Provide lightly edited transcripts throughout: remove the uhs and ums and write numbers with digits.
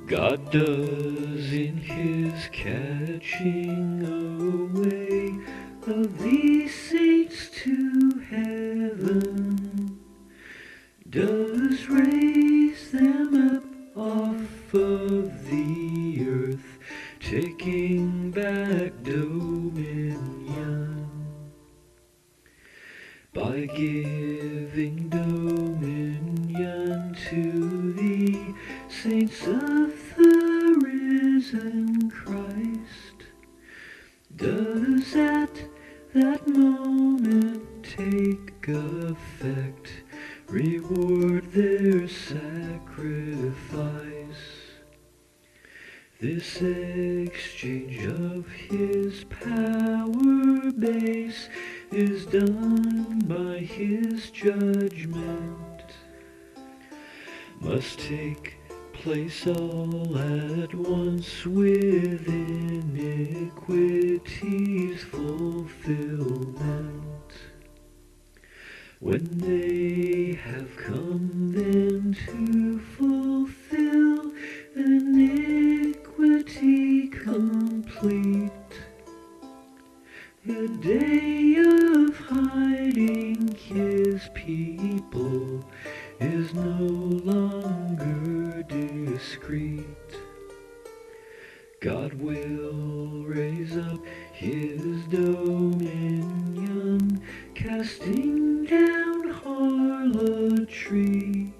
God does in his catching away of these saints to heaven, does raise them up off of the earth, taking back dominion, by giving dominion to the saints of the risen Christ, does at that moment take effect, reward their sacrifice. This exchange of his power base is done by his judgment, must take place all at once with iniquity's fulfillment. When they have come then to fulfill iniquity complete, the day of hiding his people is no longer discreet. God will raise up his dominion, casting down harlotry,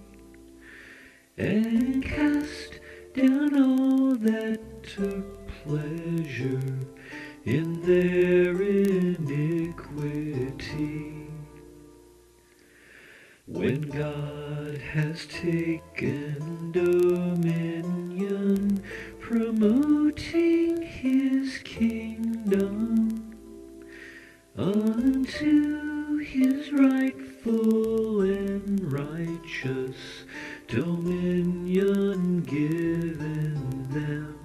and cast down all that took pleasure in their iniquity. When God has taken dominion, promoting his kingdom unto his rightful and righteous dominion given them,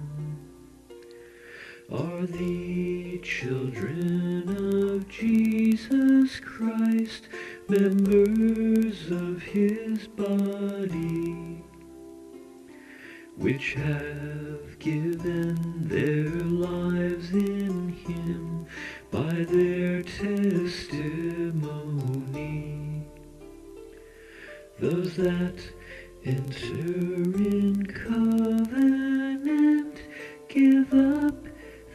are the children of Jesus Christ, members of his body, which have given their lives in him by their testimony. Those that enter in covenant give up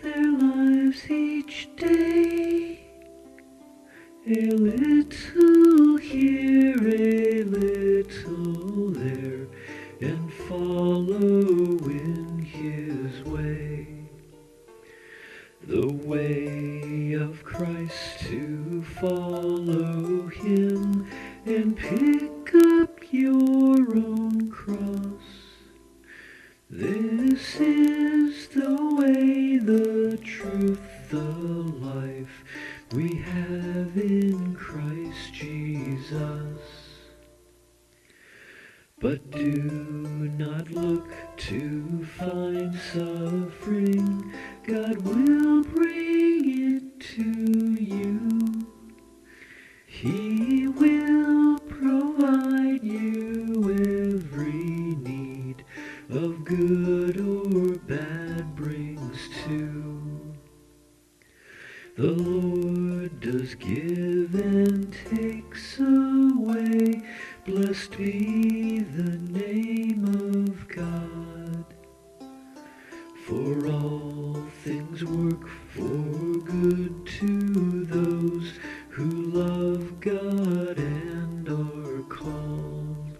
their lives each day, a little here, a little there, and follow in his way. The way of Christ, to follow him and pick up your own cross. This is the way, the truth, the life we have in Christ Jesus. But do not look to find suffering, God will bring it to you. He will provide you every need of good or bad brings too. The Lord does give and takes away, blessed be the name of God. For all things work for good to those who love God and are called.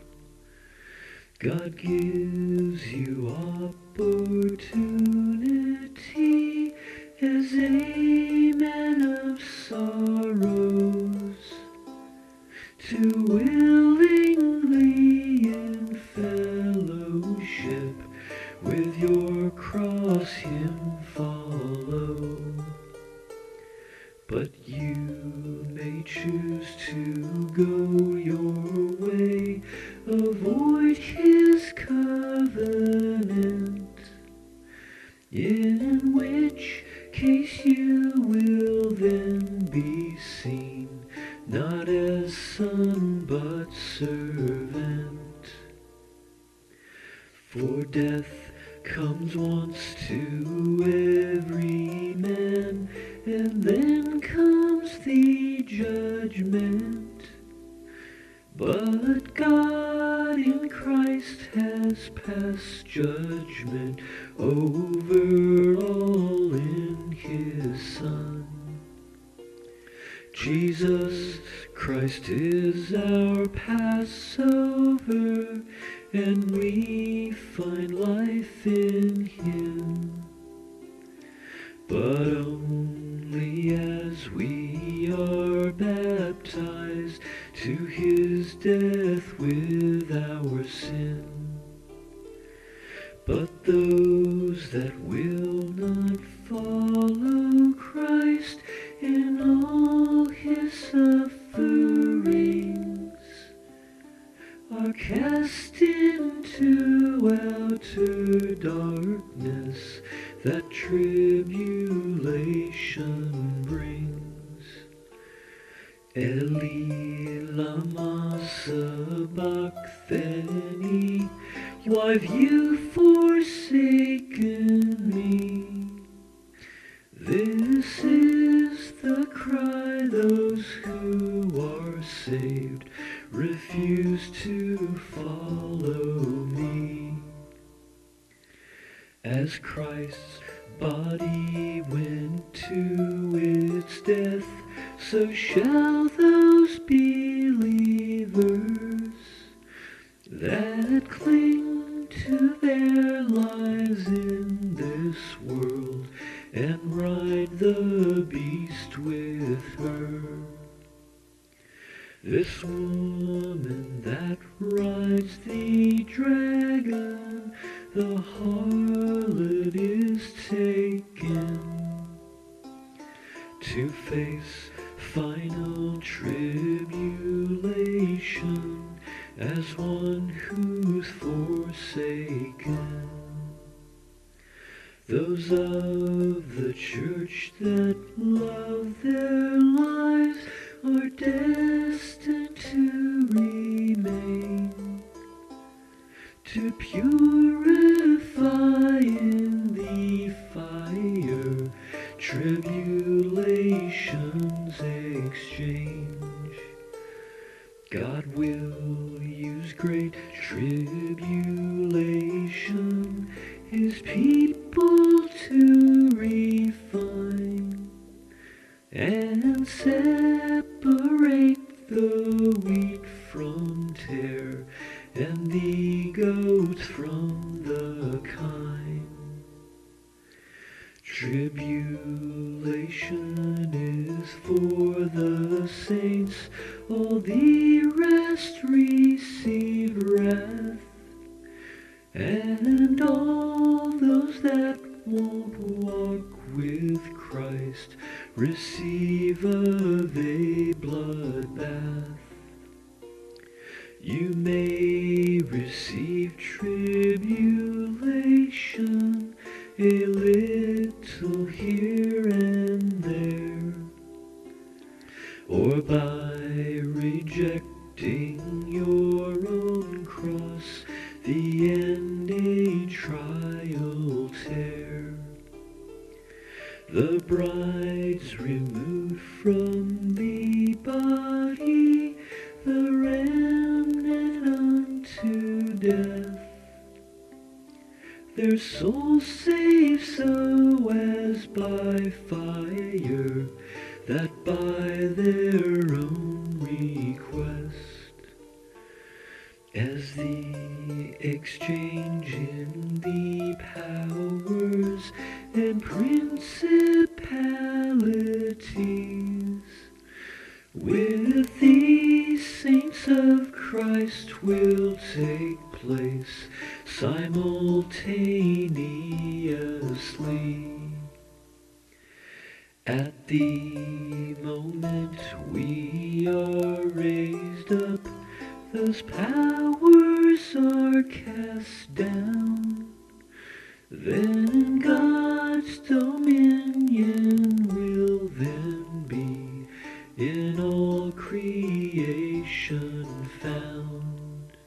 God gives you opportunity as a man of sorrows to willingly in fellowship with your cross him follow. But you may choose to go your way, avoid his covenant, in which case you will then be seen not as son but servant. For death comes once to every man, and then comes the judgment. But God in Christ has passed judgment over all in His Son. Jesus Christ is our Passover, and we find life in Him. But only as we are baptized to His death with our sin. But those that will not follow Christ in all His sufferings are cast into outer darkness that tribulation brings. Eli lama sabachthani, why have you forsaken me? This is the cry those who are saved refuse to follow me. As Christ's body went to its death, so shall those believers that cling to their lives in this world and ride the beast with her. This woman that rides the dragon, the harlot, is taken to face final tribulation as one who's forsaken. Those of the church that love their lives are destined to remain, to purify in the fire tribulation's exchange. God will use great tribulation His people to refine and separate the wheat from tare and the goats from the kine. Tribulation is for the saints, all the rest receive wrath, and all those that won't walk with Christ receive of a bloodbath. You may receive tribulation, a little here and there, or by rejecting your own cross, the end a trial tear. The bride's removed from the body, the remnant unto death. Their souls saved so as by fire, that by their own request, as the exchange in the powers and principalities with the saints of Christ will take place simultaneously. At the moment we are raised up, those powers are cast down. Then God's dominion will then be in all creation found.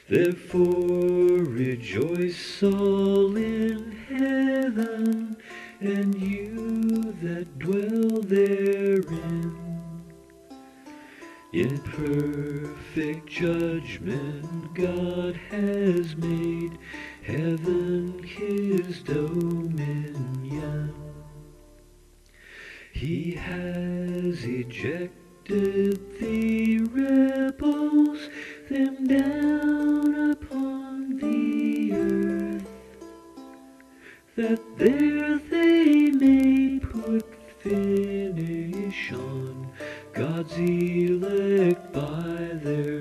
Therefore rejoice all in heaven, and you that dwell therein. In perfect judgment God has made heaven his dominion. He has ejected the rebels, them down upon the earth, that there they may put finish on God's elect by their